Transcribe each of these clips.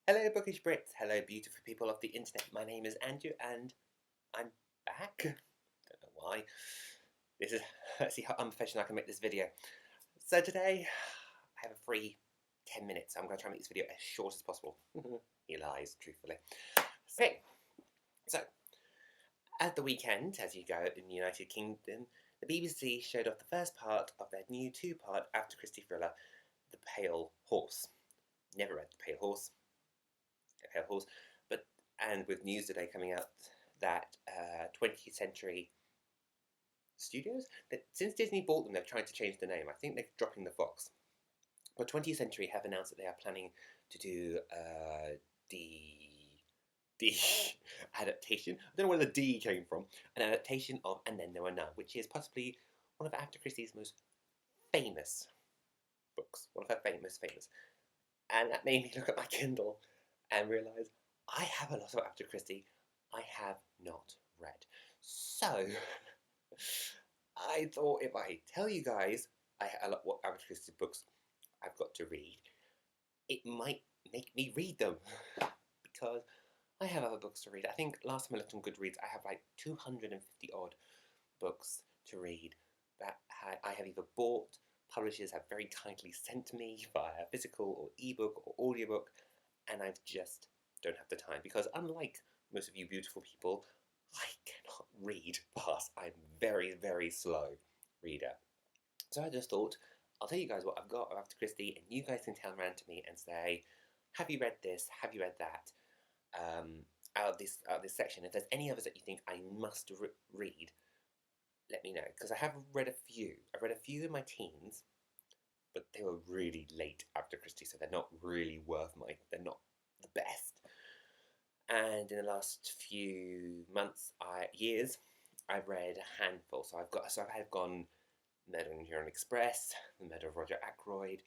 Hello, Bookish Brits. Hello, beautiful people of the internet. My name is Andrew, and I'm back. Don't know why. Let's see how unprofessional I can make this video. So today, I have a free 10 minutes. I'm going to try and make this video as short as possible. He lies, truthfully. Okay, so at the weekend, as you go in the United Kingdom, the BBC showed off the first part of their new two-part Agatha Christie thriller, The Pale Horse. Never read The Pale Horse. And with news today coming out that 20th Century Studios, that since Disney bought them, they're trying to change the name. I think they're dropping the Fox. But 20th Century have announced that they are planning to do the adaptation. I don't know where the D came from. An adaptation of And Then There Were None, which is possibly one of Agatha Christie's most famous books. One of her famous. And that made me look at my Kindle and realise I have a lot of Agatha Christie I have not read. So, I thought if I tell you guys what Agatha Christie books I've got to read, it might make me read them. Because I have other books to read. I think last time I looked on Goodreads, I have like 250 odd books to read that I have either bought, publishers have very kindly sent to me via physical or ebook or audiobook, and I've just don't have the time, because unlike most of you beautiful people, I cannot read fast. I'm very, very slow reader. So I just thought, I'll tell you guys what I've got of Agatha Christie, and you guys can tell around to me and say, have you read this? Have you read that? Out of this section. If there's any others that you think I must read, let me know, because I have read a few. I've read a few in my teens, but they were really late Agatha Christie, so they're not really they're not the best. And in the last few months, years, I've read a handful. So I've gone Murder on the Orient Express, The Murder of Roger Ackroyd,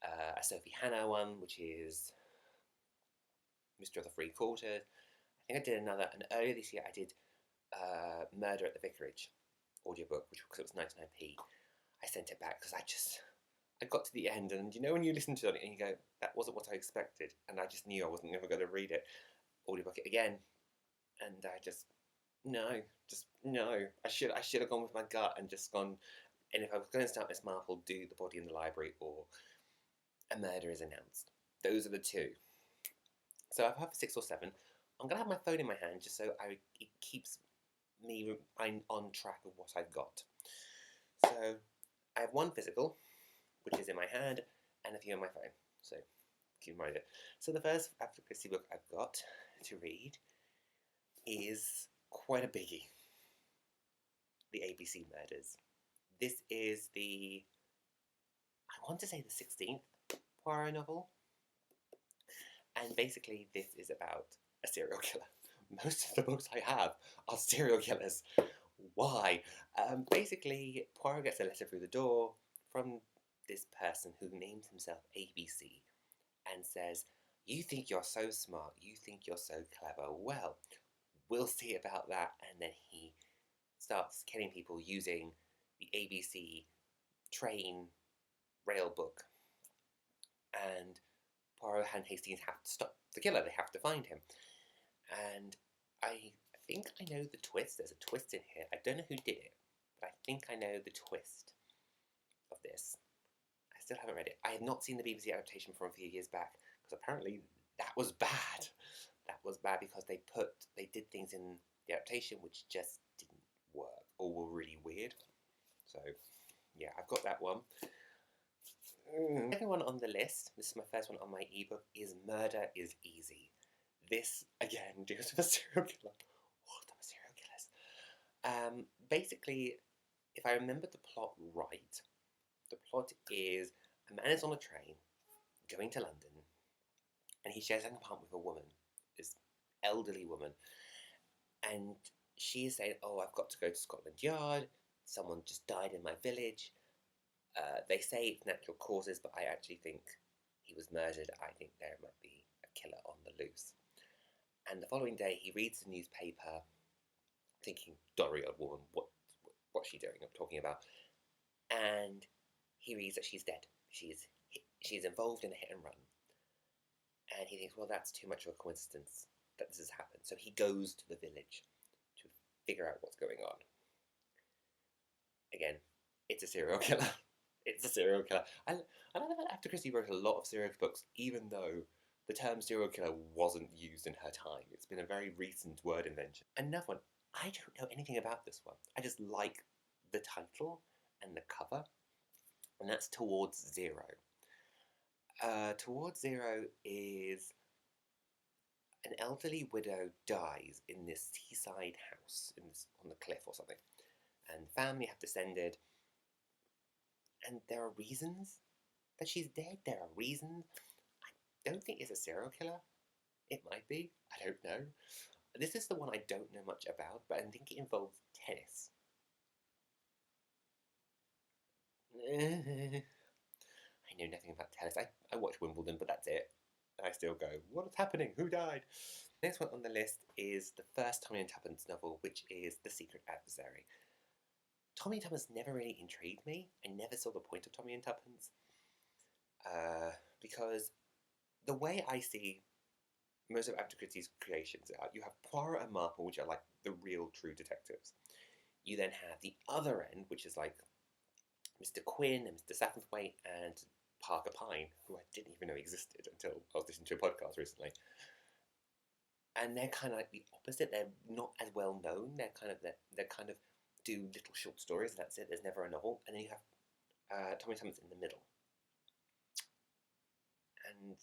a Sophie Hannah one, which is Mystery of the Three Quarters. I think I did another, and earlier this year I did Murder at the Vicarage audiobook, because it was 99p. I sent it back because I got to the end, and you know when you listen to it and you go, that wasn't what I expected, and I just knew I wasn't ever going to read it, audiobook it again, and no. I should have gone with my gut and just gone, and if I was going to start Miss Marple, do The Body in the Library or A Murder is Announced. Those are the two. So I've had 6 or 7. I'm going to have my phone in my hand just so it keeps I'm on track of what I've got. So I have one physical, which is in my hand, and a few on my phone. So keep in mind it. So the first Agatha Christie book I've got to read is quite a biggie. The ABC Murders. This is I want to say the 16th Poirot novel. And basically this is about a serial killer. Most of the books I have are serial killers. Why? Basically, Poirot gets a letter through the door from this person who names himself ABC and says, you think you're so smart, you think you're so clever, well, we'll see about that. And then he starts killing people using the ABC train rail book. And Poirot and Hastings have to stop the killer, they have to find him. And I think I know the twist. There's a twist in here. I don't know who did it, but I think I know the twist of this. I still haven't read it. I have not seen the BBC adaptation from a few years back, because apparently that was bad. That was bad because they did things in the adaptation which just didn't work or were really weird. So yeah, I've got that one. The second one on the list, this is my first one on my ebook, is Murder is Easy. This, again, deals with a serial killer. What are serial killers? Basically, if I remember the plot right, the plot is a man is on a train going to London, and he shares an apartment with a woman, this elderly woman, and she is saying, oh, I've got to go to Scotland Yard, someone just died in my village. They say it's natural causes, but I actually think he was murdered. I think there might be a killer on the loose. And the following day, he reads the newspaper, thinking, "Dorry, old woman, what's she doing? I'm talking about." And he reads that she's dead. She's involved in a hit and run. And he thinks, well, that's too much of a coincidence that this has happened. So he goes to the village to figure out what's going on. Again, it's a serial killer. It's a serial killer. I know that Agatha Christie wrote a lot of serial books, even though the term serial killer wasn't used in her time. It's been a very recent word invention. Another one, I don't know anything about this one. I just like the title and the cover, and that's Towards Zero. Towards Zero is an elderly widow dies in this seaside house on the cliff or something, and the family have descended, and there are reasons that she's dead. There are reasons. I don't think it's a serial killer. It might be. I don't know. This is the one I don't know much about, but I think it involves tennis. I know nothing about tennis. I watch Wimbledon, but that's it. I still go, what is happening? Who died? Next one on the list is the first Tommy and Tuppence novel, which is The Secret Adversary. Tommy and Tuppence never really intrigued me. I never saw the point of Tommy and Tuppence. Because the way I see most of Agatha Christie's creations are, you have Poirot and Marple, which are like the real true detectives. You then have the other end, which is like Mr. Quinn and Mr. Satterthwaite and Parker Pine, who I didn't even know existed until I was listening to a podcast recently. And they're kind of like the opposite. They're not as well known. They're kind of do little short stories, and that's it. There's never a novel. And then you have Tommy Tuppence in the middle, and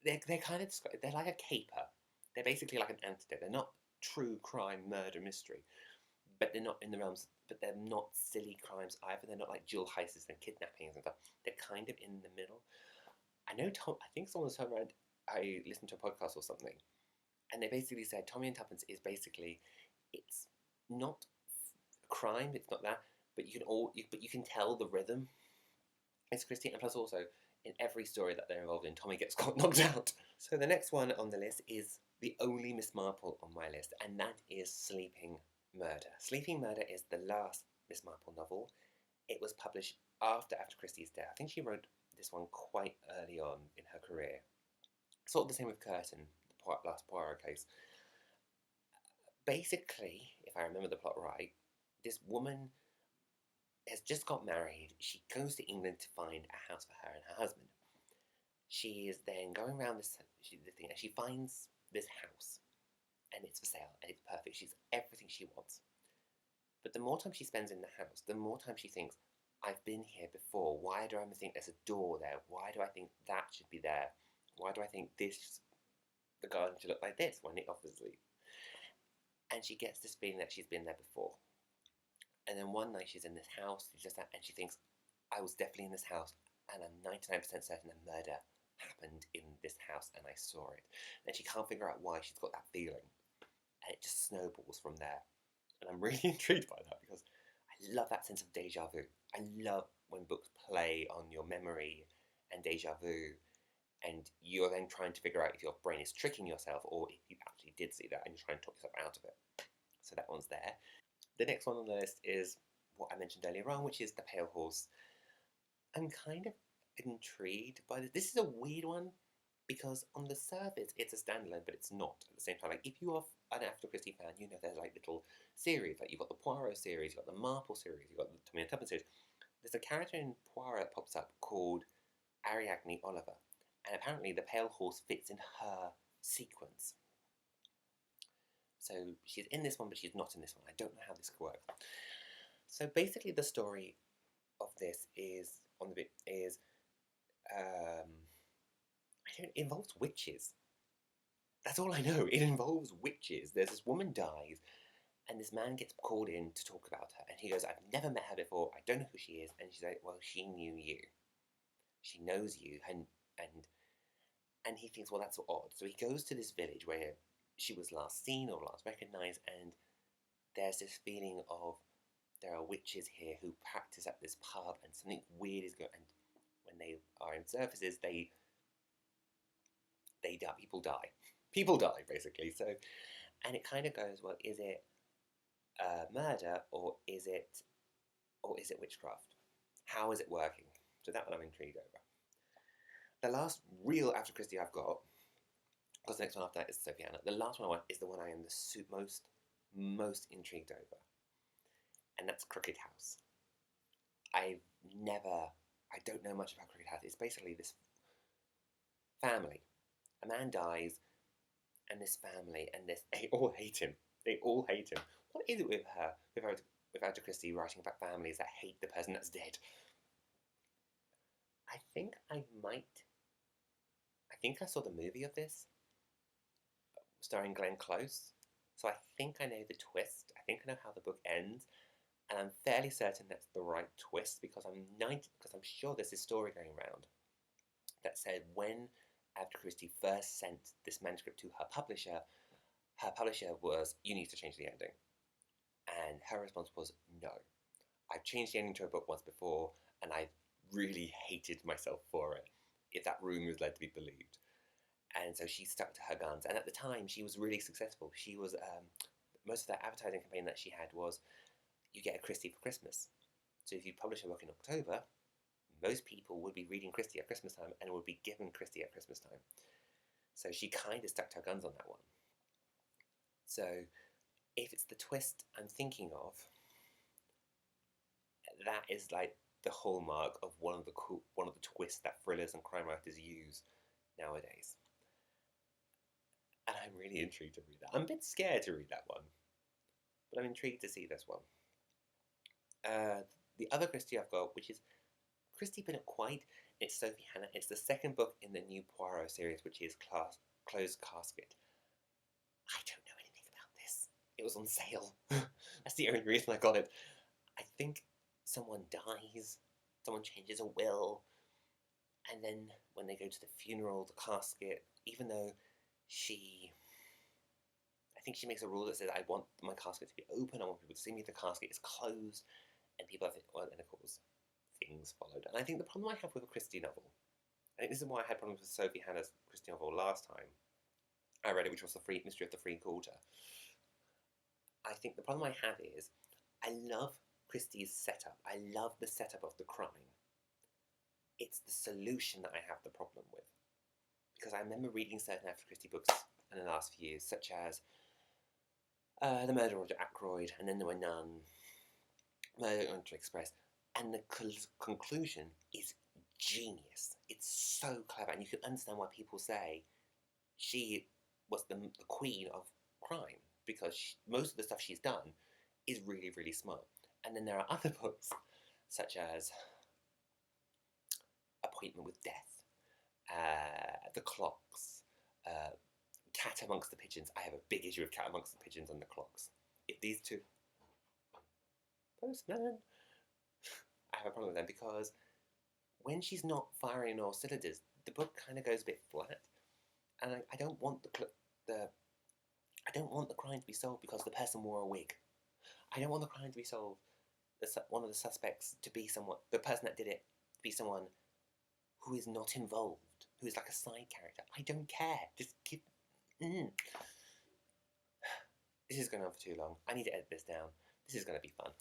they're kind of they're like a caper. They're basically like an antidote. They're not true crime, murder, mystery, but they're not in the realms. But they're not silly crimes either. They're not like jewel heists and kidnappings and stuff. They're kind of in the middle. I know Tom. I think someone was talking around. I listened to a podcast or something, and they basically said Tommy and Tuppence is basically it's not crime. It's not that, but you can tell the rhythm. It's Christie, and plus also in every story that they're involved in, Tommy gets knocked out. So the next one on the list is the only Miss Marple on my list, and that is Sleeping Murder. Sleeping Murder is the last Miss Marple novel. It was published after Christie's death. I think she wrote this one quite early on in her career. Sort of the same with Curtin, the last Poirot case. Basically, if I remember the plot right, this woman has just got married. She goes to England to find a house for her and her husband. She is then going around the thing, and she finds this house, and it's for sale, and it's perfect. She's everything she wants. But the more time she spends in the house, the more time she thinks, I've been here before. Why do I think there's a door there? Why do I think that should be there? Why do I think the garden should look like this when it obviously... And she gets this feeling that she's been there before. And then one night she's in this house, and she thinks, I was definitely in this house, and I'm 99% certain a murder happened in this house, and I saw it. And she can't figure out why she's got that feeling. And it just snowballs from there. And I'm really intrigued by that, because I love that sense of deja vu. I love when books play on your memory and deja vu, and you're then trying to figure out if your brain is tricking yourself or if you actually did see that and you're trying to talk yourself out of it. So that one's there. The next one on the list is what I mentioned earlier on, which is The Pale Horse. I'm kind of intrigued by this. This is a weird one because on the surface it's a standalone, but it's not at the same time. Like if you are an Agatha Christie fan, you know there's like little series. Like you've got the Poirot series, you've got the Marple series, you've got the Tommy and Tuppence series. There's a character in Poirot that pops up called Ariadne Oliver, and apparently the Pale Horse fits in her sequence. So she's in this one, but she's not in this one. I don't know how this works. So basically, the story of this it involves witches. That's all I know. It involves witches. There's this woman dies, and this man gets called in to talk about her, and he goes, "I've never met her before. I don't know who she is." And she's like, "Well, she knew you. She knows you." And he thinks, well, that's odd. So he goes to this village where she was last seen or last recognised, and there's this feeling of there are witches here who practice at this pub, and something weird is going. And when they are in services, they die. People die basically. So, and it kind of goes, well, is it murder or is it witchcraft? How is it working? So that one I'm intrigued over. The last real Agatha Christie I've got, because the next one after that is Sophie Hannah. The last one I want is the one I am the most intrigued over, and that's Crooked House. I've never, I don't know much about Crooked House. It's basically this family. A man dies, and this family, and they all hate him. They all hate him. What is it with her, with Agatha Christie writing about families that hate the person that's dead? I think I might. I think I saw the movie of this, starring Glenn Close. So I think I know the twist. I think I know how the book ends, and I'm fairly certain that's the right twist because I'm sure there's this story going around that said when Agatha Christie first sent this manuscript to her publisher was, "You need to change the ending," and her response was, "No, I've changed the ending to a book once before, and I really hated myself for it, if that rumour is led to be believed." And so she stuck to her guns. And at the time, she was really successful. She was most of that advertising campaign that she had was, you get a Christie for Christmas. So if you publish a book in October, most people would be reading Christie at Christmas time and would be given Christie at Christmas time. So she kind of stuck to her guns on that one. So if it's the twist I'm thinking of, that is like the hallmark of one of the twists that thrillers and crime writers use nowadays. And I'm really intrigued to read that. I'm a bit scared to read that one, but I'm intrigued to see this one. The other Christie I've got, which is Christie but not quite, it's Sophie Hannah. It's the second book in the new Poirot series, which is Closed Casket. I don't know anything about this. It was on sale. That's the only reason I got it. I think someone dies, someone changes a will, and then when they go to the funeral, the casket, even though I think she makes a rule that says, I want my casket to be open, I want people to see me, the casket is closed, and people have, well, and of course, things followed. And I think the problem I have with a Christie novel, I think this is why I had problems with Sophie Hannah's Christie novel last time I read it, which was The Mystery of the Free Quarter. I think the problem I have is, I love Christie's setup. I love the setup of the crime. It's the solution that I have the problem with. Because I remember reading certain Agatha Christie books in the last few years, such as The Murder of Roger Ackroyd, and then there were none, Murder on Orient Express, and the conclusion is genius. It's so clever, and you can understand why people say she was the queen of crime, because most of the stuff she's done is really, really smart. And then there are other books, such as Appointment with Death, The Clocks, Cat Amongst the Pigeons. I have a big issue with Cat Amongst the Pigeons and The Clocks. If these two... Postman! I have a problem with them because when she's not firing all cylinders, the book kind of goes a bit flat, and I don't want I don't want the crime to be solved because the person wore a wig. I don't want the crime to be solved. One of the suspects to be someone, the person that did it, to be someone who is not involved, who is like a side character. I don't care. Just give. This is going on for too long. I need to edit this down. This is going to be fun.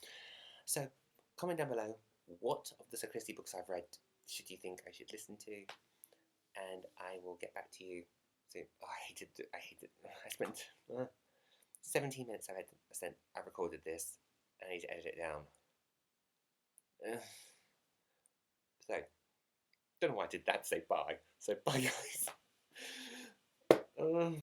So, comment down below what of the Sir Christie books I've read should you think I should listen to, and I will get back to you soon. Oh, I hated it. I spent 17 minutes. I recorded this, and I need to edit it down. So, don't know why I did that. Say bye. So bye, guys.